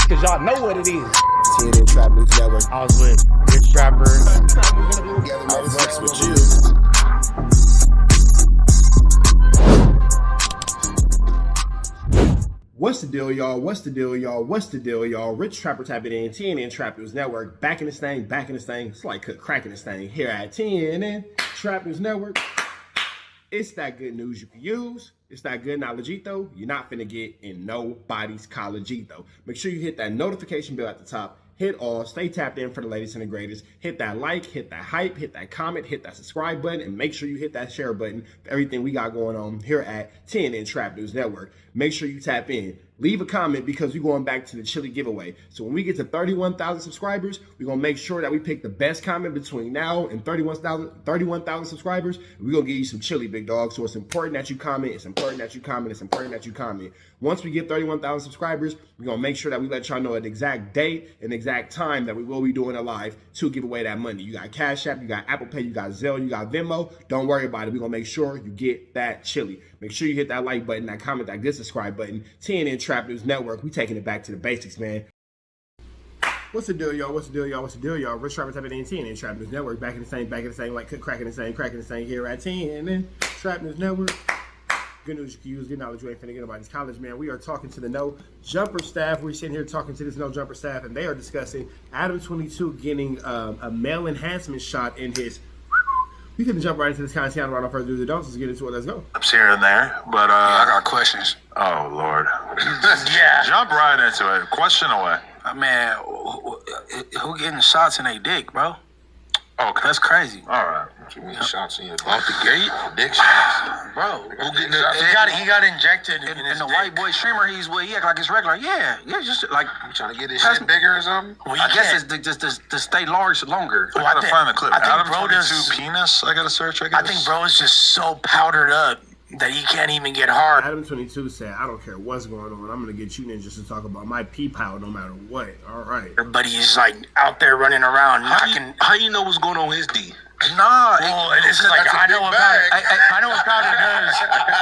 cause y'all know what it is. TNN Trap News Network. I was with Rich Trapper. I was with you. What's the deal, y'all? What's the deal, y'all? What's the deal, y'all? Rich Trapper tapping in, TNN Trap News Network. Back in this thing, back in this thing. It's like cracking this thing here at TNN Trap News Network. It's that good news you can use. It's that good knowledge-ito you're not finna get in nobody's college-ito. Make sure you hit that notification bell at the top. Hit all, stay tapped in for the latest and the greatest. Hit that like, hit that hype, hit that comment, hit that subscribe button, and make sure you hit that share button for everything we got going on here at TNN Trap News Network. Make sure you tap in. Leave a comment because we're going back to the chili giveaway. So when we get to 31,000 subscribers, we're going to make sure that we pick the best comment between now and 31,000 subscribers. We're going to give you some chili, big dog. So it's important that you comment. It's important that you comment. It's important that you comment. Once we get 31,000 subscribers, we're going to make sure that we let y'all know an exact date and exact time that we will be doing a live to give away that money. You got Cash App, you got Apple Pay, you got Zelle, you got Venmo. Don't worry about it. We're going to make sure you get that chili. Make sure you hit that like button, that comment, that good subscribe button. TNN Trap News Network. We taking it back to the basics, man. What's the deal, y'all? What's the deal, y'all? What's the deal, y'all? Rich Trapper tapping in, TNN Trap News Network. Back in the same, like cracking the same here at TNN Trap News Network. Good news you can use, good knowledge you ain't finna get nobody's college, man. We are talking to the No Jumper staff. We're sitting here talking to this No Jumper staff, and they are discussing ADAM22 getting a male enhancement shot in his. We can jump right into this content right on further ado. Let's get into it. Let's go. Ups here and there, but I got questions. oh Lord, Yeah. jump right into it. Question away. Man, who getting shots in their dick, bro? Okay, That's crazy. all right. What you mean shots in your Off the gate? dick shots? Bro, Who getting He got injected in and his the dick. white boy streamer he's with, he act like it's regular. Yeah, just like, You trying to get this shit bigger or something? Well, you I guess can't- it's just to stay large longer. I gotta find the clip. I think Adam bro 22 does- penis. I gotta search. I guess. I think bro is just so powdered up that he can't even get hard. ADAM22 said, I don't care what's going on. I'm going to get you ninjas to talk about my pee pile no matter what. All right. But he's like out there running around knocking. How you know what's going on with his D? Nah, Well, it's just like That's a I know big what bag. powder. I know what powder does.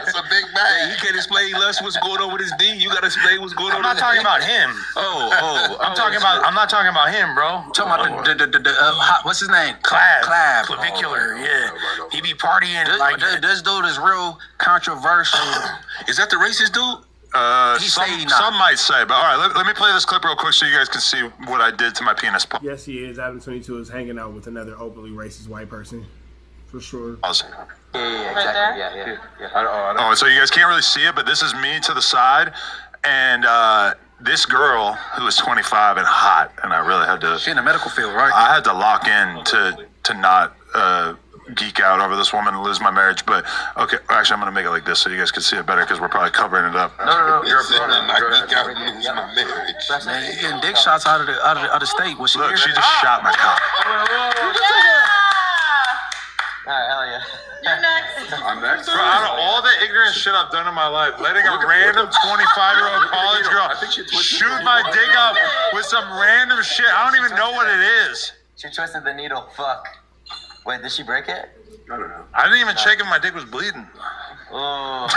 That's a big Hey, bag. you can't explain less what's going on with his D. You gotta explain what's going I'm not talking about him. I'm not talking about him, bro. I'm talking about what's his name? Clav. Clav. Clavicular, Oh, yeah. right. He be partying like This dude is real controversial. Is that the racist dude? He some, say he not. some might say, but all right. Let me play this clip real quick so you guys can see what I did to my penis. Yes, he is. ADAM22 is hanging out with another openly racist white person. For sure. Pause. Yeah. Oh, so you guys can't really see it, but this is me to the side, and this girl who is 25 and hot, and I really had to. She in the medical field, right? I had to lock in to not geek out over this woman and lose my marriage. But okay, actually, I'm gonna make it like this so you guys can see it better because we're probably covering it up. No. You're my marriage. Man, you getting dick shots out of the state. Was she Look, here? she just shot my cock. Alright, hell yeah. You're next. I'm next. Bro, out of all the ignorant shit I've done in my life, letting a random 25-year-old college girl shoot my dick up with some random shit, I don't even know what it is. She twisted the needle. Fuck. Wait, did she break it? I don't know. I didn't even check if my dick was bleeding. Oh.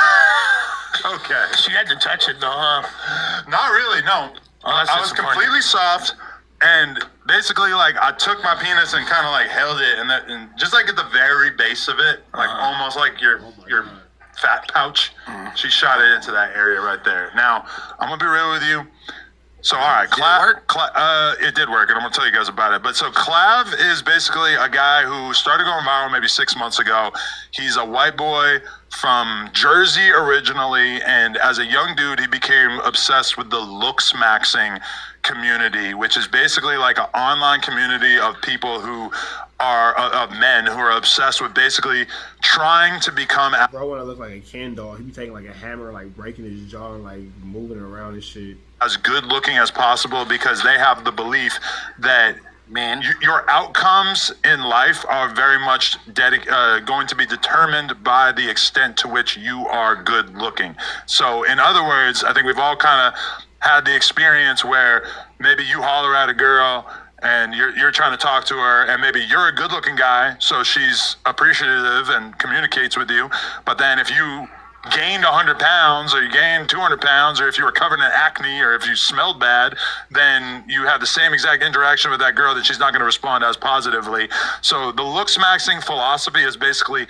Okay. she had to touch it though, huh? Not really, no. Oh, that's I was disappointing. completely soft, and basically, like, I took my penis and kind of, like, held it, and just, like, at the very base of it, like, almost like your fat pouch, she shot it into that area right there. Now, I'm going to be real with you. So, all right, it did work, and I'm going to tell you guys about it. But so Clav is basically a guy who started going viral maybe 6 months ago. He's a white boy from Jersey originally, and as a young dude, he became obsessed with the looks maxing community, which is basically like an online community of people who are, of men who are obsessed with basically trying to become. Bro, want to look like a Ken doll. He be taking like a hammer, like breaking his jaw and like moving it around and shit. As good looking as possible because they have the belief that your outcomes in life are very much going to be determined by the extent to which you are good looking. So in other words, I think we've all kind of had the experience where maybe you holler at a girl and you're trying to talk to her, and maybe you're a good looking guy, so she's appreciative and communicates with you, but then if you gained 100 pounds or you gained 200 pounds, or if you were covered in acne, or if you smelled bad, then you have the same exact interaction with that girl that she's not going to respond as positively. So the looks maxing philosophy is basically,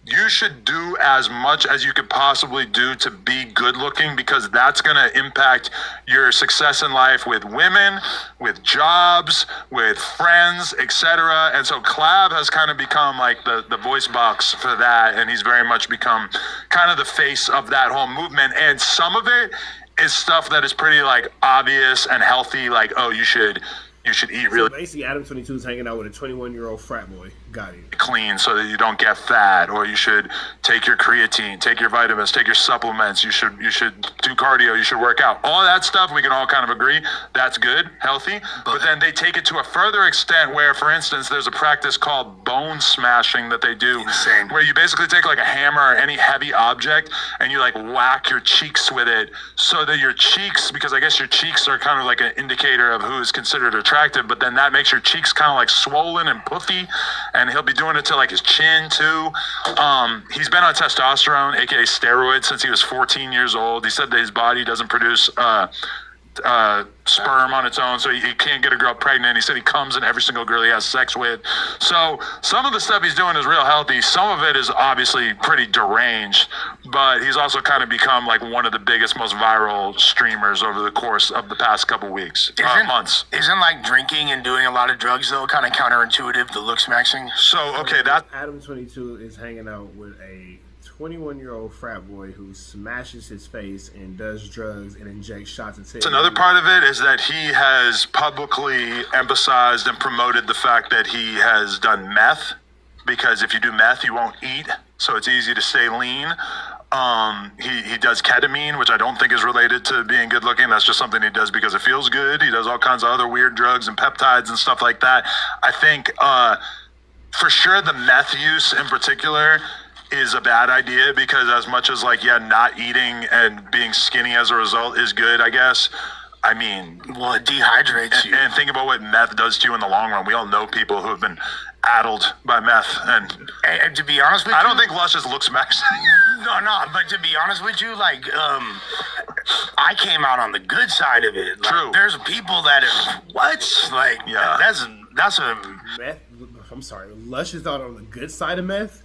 you should do as much as you could possibly do to be good looking, because that's going to impact your success in life with women, with jobs, with friends, etc. And so Clav has kind of become like the voice box for that, and he's very much become kind of the face of that whole movement. And some of it is stuff that is pretty like obvious and healthy, like, oh, you should eat really Basically, ADAM22 is hanging out with a 21-year-old frat boy. Got it. clean so that you don't get fat, or you should take your creatine, take your vitamins, take your supplements, you should do cardio, you should work out. All that stuff we can all kind of agree that's good, healthy, but then they take it to a further extent where, for instance, there's a practice called bone smashing that they do. Insane. Where you basically take like a hammer or any heavy object and you like whack your cheeks with it, so that your cheeks, because I guess your cheeks are kind of like an indicator of who is considered attractive, but then that makes your cheeks kind of like swollen and puffy. And he'll be doing it to like his chin too. He's been on testosterone, aka steroids, since he was 14 years old. He said that his body doesn't produce sperm on its own, so he can't get a girl pregnant. He said he comes in every single girl he has sex with. So some of the stuff he's doing is real healthy. Some of it is obviously pretty deranged, but he's also kind of become like one of the biggest, most viral streamers over the course of the past couple weeks, months. Isn't like drinking and doing a lot of drugs though kind of counterintuitive, the looks maxing? So okay, that ADAM22 is hanging out with a 21-year-old frat boy who smashes his face and does drugs and injects shots at his another part of it is that he has publicly emphasized and promoted the fact that he has done meth, because if you do meth, you won't eat, so it's easy to stay lean. He does ketamine, which I don't think is related to being good looking. That's just something he does because it feels good. He does all kinds of other weird drugs and peptides and stuff like that. I think for sure the meth use in particular is a bad idea, because as much as like, yeah, not eating and being skinny as a result is good, I guess. I mean, well, it dehydrates you. And think about what meth does to you in the long run. We all know people who have been addled by meth, and to be honest with you, I don't think Luscious looks maxing. No, but to be honest with you, like, I came out on the good side of it. Like, True. There's people that are, what? Like, yeah, that's a... Meth, I'm sorry, Luscious out on the good side of meth?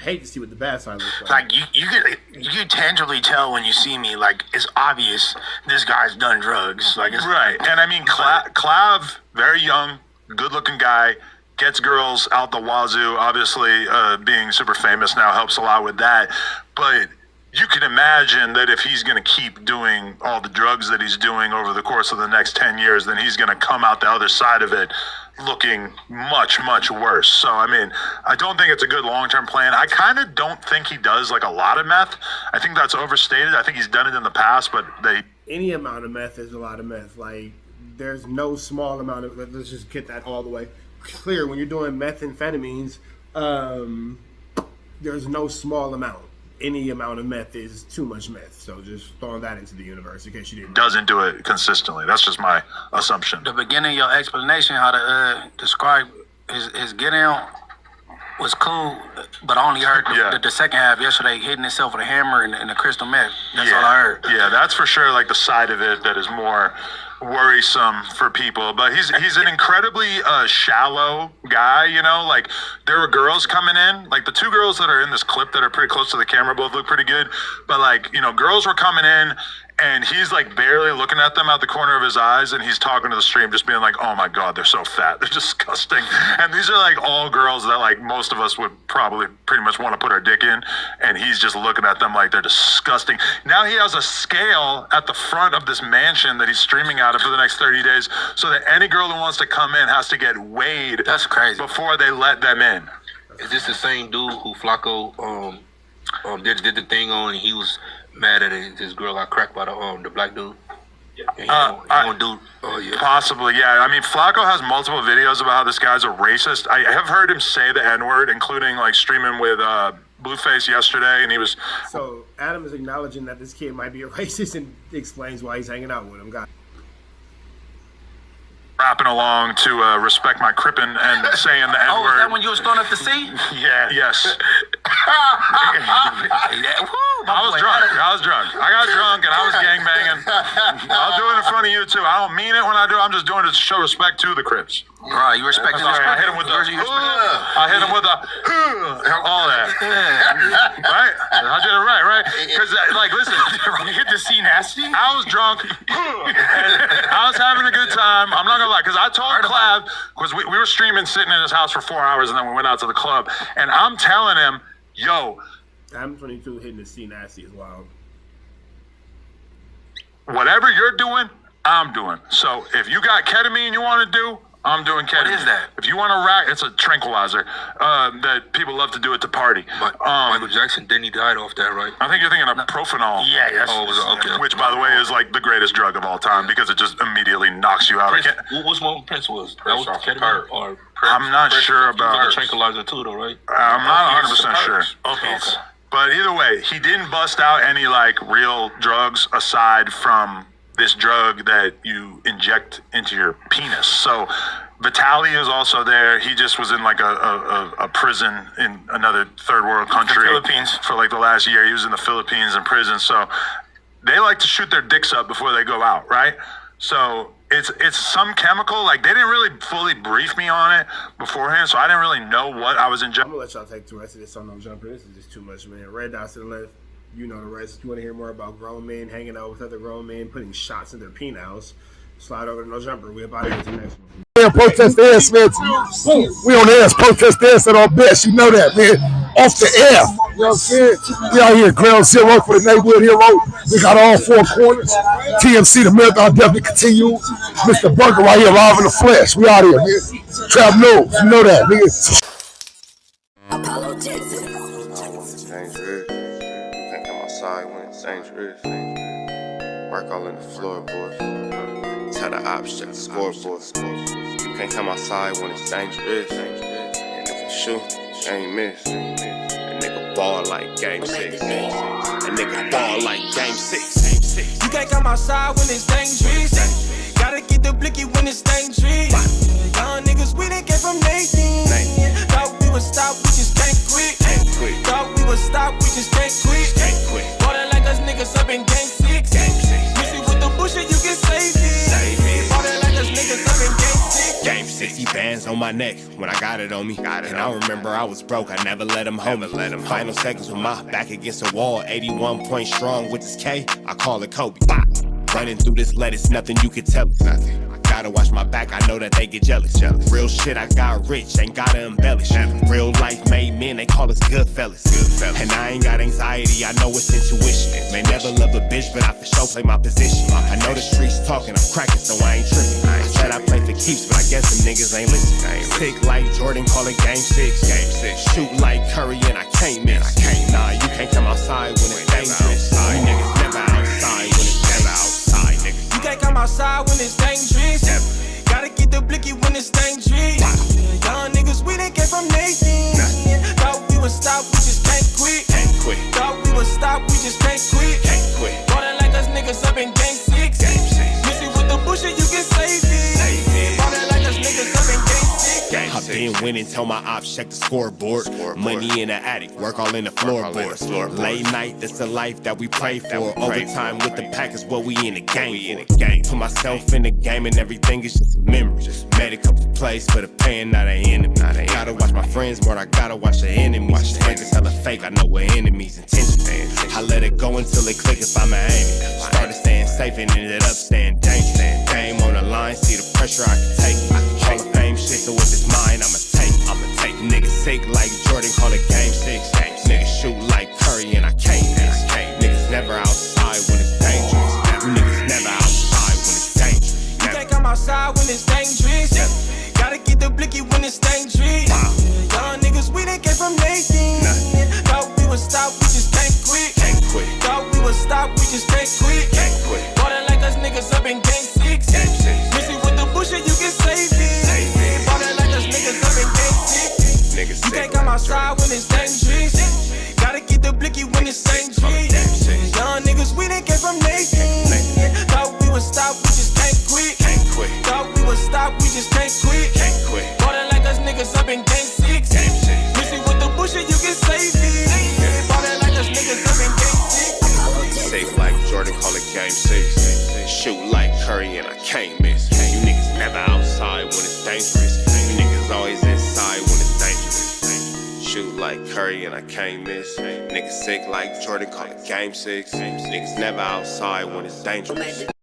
Hate to see what the bad side looks like. Like, you can tangibly tell when you see me, like, it's obvious this guy's done drugs. Like, it's, right. And I mean, Clav, very young, good-looking guy, gets girls out the wazoo. Obviously, being super famous now helps a lot with that. But you can imagine that if he's going to keep doing all the drugs that he's doing over the course of the next 10 years, then he's going to come out the other side of it looking much, much worse. So, I mean, I don't think it's a good long-term plan. I kind of don't think he does, like, a lot of meth. I think that's overstated. I think he's done it in the past, but any amount of meth is a lot of meth. Like, there's no small amount of... Let's just get that all the way clear. When you're doing methamphetamines, there's no small amount. Any amount of meth is too much meth. So just throwing that into the universe in case you didn't know. Doesn't do it consistently. That's just my assumption. The beginning of your explanation, how to describe his get out was cool, but I only heard the second half yesterday, hitting himself with a hammer and a crystal meth. That's all I heard. Yeah, that's for sure like the side of it that is more worrisome for people. But he's an incredibly shallow guy, you know. Like, there were girls coming in, like the two girls that are in this clip that are pretty close to the camera both look pretty good, but like, you know, girls were coming in and he's like barely looking at them out the corner of his eyes, and he's talking to the stream just being like, oh my god, they're so fat, they're disgusting. And these are like all girls that like most of us would probably pretty much want to put our dick in, and he's just looking at them like they're disgusting. Now he has a scale at the front of this mansion that he's streaming out of for the next 30 days, so that any girl who wants to come in has to get weighed. That's crazy. Before they let them in. Is this the same dude who Flacco did the thing on, and he was mad at his girl got cracked by the black dude? Possibly, yeah. I mean, Flacco has multiple videos about how this guy's a racist. I have heard him say the N-word, including like streaming with Blueface yesterday, and he was... So Adam is acknowledging that this kid might be a racist and explains why he's hanging out with him. God. Rapping along to Respect My Crippin' and saying the N-word. Oh, is that when you was throwing up the C? Yeah. Yes. I was drunk. I got drunk and I was gangbanging. I'll do it in front of you too. I don't mean it when I do it. I'm just doing it to show respect to the Crips. Right, you respecting this? I hit him with the. I hit him with the. All that. Right? I did it right? Because like, listen, You hit the C nasty? I was drunk. And I was having a good time. I'm not gonna lie, because I told Clav, because we were streaming, sitting in his house for 4 hours, and then we went out to the club, and I'm telling him, yo. ADAM22 hitting the C nasty as well. Whatever you're doing, I'm doing. So if you got ketamine you want to do, I'm doing ketamine. What is that? If you want to rack, it's a tranquilizer that people love to do at the party. Michael Jackson, then he died off that, right? I think you're thinking of Propanol. Yeah, yes. Oh, was it? Okay. Which, by the way, is like the greatest drug of all time because it just immediately knocks you out. Prince, what's one Prince was? That was ketamine or Prince? I'm not sure about the tranquilizer too, though, right? I'm not 100% sure. Okay. But either way, he didn't bust out any like real drugs aside from this drug that you inject into your penis. So Vitaly is also there. He just was in like a prison in another third world country. The Philippines. For like the last year. He was in the Philippines in prison. So they like to shoot their dicks up before they go out, right? So it's some chemical. Like they didn't really fully brief me on it beforehand, so I didn't really know what I was injecting. I'm gonna let y'all take the rest of this on no jumper. This is just too much, man. Red dots to the left. You know the rest. If you want to hear more about grown men hanging out with other grown men, putting shots in their penals, slide over to no jumper. We're about to get to the next one. Protest the air, Smith. We on the air, protest the air at our best. You know that, man. Off the air. You know what I'm saying? We out here, ground zero for the neighborhood hero. We got all four corners. TMC, the marathon definitely continue. Mr. Bunker right here, live in the flesh. We out here, man. Trap knows. You know that, nigga. Apollo Jackson. Dangerous. Can't come outside when it's dangerous. Work all in the floorboard. Tell the ops, check the scoreboard. You can't come outside when it's dangerous. And if you shoot, you ain't miss. A nigga ball like game 6. A nigga ball like game 6. You can't come outside when it's dangerous. Gotta get the blicky when it's dangerous. Young niggas, we done came from Nathan. Thought we would stop, we just can't quit. Thought we would stop, we just can't quit. Ballin' like us niggas up in game 6. Missy with the bullshit, you can save it. Ballin' like us niggas up in game 6. Game 60 bands on my neck when I got it on me. And I remember I was broke, I never let him hold me. Final seconds with my back against the wall. 81 point strong with this K, I call it Kobe. Running through this lettuce, nothing you can tell us. Gotta watch my back, I know that they get jealous. Real shit, I got rich, ain't gotta embellish. Real life made men, they call us good fellas. And I ain't got anxiety, I know it's intuition. May never love a bitch, but I for sure play my position. I know the streets talking, I'm cracking, so I ain't tripping. I said I play for keeps, but I guess them niggas ain't listening. Sick like Jordan, call it game 6. Shoot like Curry, and I can't miss. Nah, you can't come outside when it's dangerous. You niggas never outside when it's never outside, nigga. You can't come outside when it's dangerous. Gotta get the blicky when it's dangerous. Young niggas, we done came from Nathan. Thought we would stop, we just can't quit. Thought we would stop, we just can't quit. Ballin' like us niggas up in game 6. Missy with the bullshit, you can save it. Ballin' like us niggas up in game 6. I've been winning, tell my ops check the scoreboard. Money in the attic, work all in the floorboards. Late night, that's the life that we pray for. Overtime with the pack is what we in the game for. Put myself in the game and everything is just a memory. Made a couple plays for the pain, not an enemy. Gotta watch my friends more, I gotta watch the enemies. Friends is hella fake, I know we're enemies' intentions. I let it go until it click if I'm an aiming. Started staying safe and ended up staying dangerous. Game on the line, see the pressure I can take. Hall of Fame shit, so if it's mine, I'ma take. Niggas sick like Jordan, call it game 6. Niggas shoot like Curry and I can't miss. Niggas never outside when it's dangerous. Niggas never outside when it's dangerous. You can't come outside when it's dangerous. Gotta get the blicky when it's dangerous. Young niggas, we done came from Nathan. Thought we would stop, we just can't quit. Thought we would stop, we just can't quit. Ballin' like us niggas up in game 6. Missy with the bullshit, you can save it. Ballin' like us niggas up in game 6. You can't come outside when it's dangerous. Gotta get the blicky when it's dangerous. Young niggas, we done came from Nathan. Thought we would stop, we just can't quit. Thought we would stop, we just can't quit. Ballin' like us niggas up in game 6. Missy with the bullshit, you can save it. dangerous. You niggas always inside when it's dangerous. Shoot like Curry and I can't miss. Niggas sick like Jordan, call it game 6. Niggas never outside when it's dangerous.